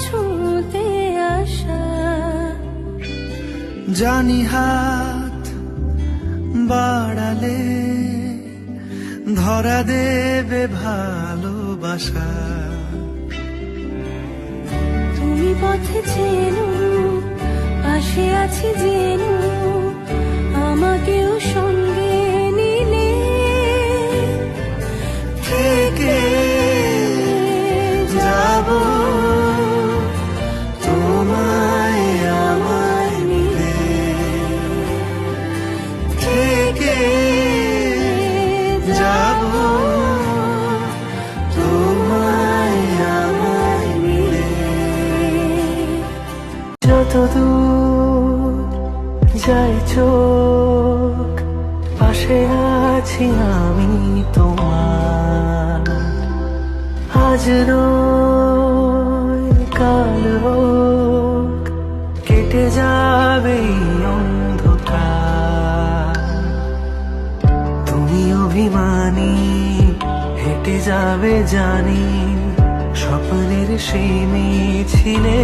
ছুঁতে আসা। জানি হাত বাড়ালে ধরা দেবে ভালোবাসা। তুমি পথে চেনো, পাশে আছি জেনো, আমাকেও সঙ্গে নিলে থেকে যাব তোমায় আমার মিলে, থেকে যাব তোমায় আমার মিলে। যতদূর যায় চোখ, পাশে আছি আমি তোমার। আজ নয় কাল হোক, কেটে যাবে এই অন্ধকার। তুমি অভিমানী, হেঁটে যাবে জানি স্বপ্নের সেই মিছিলে।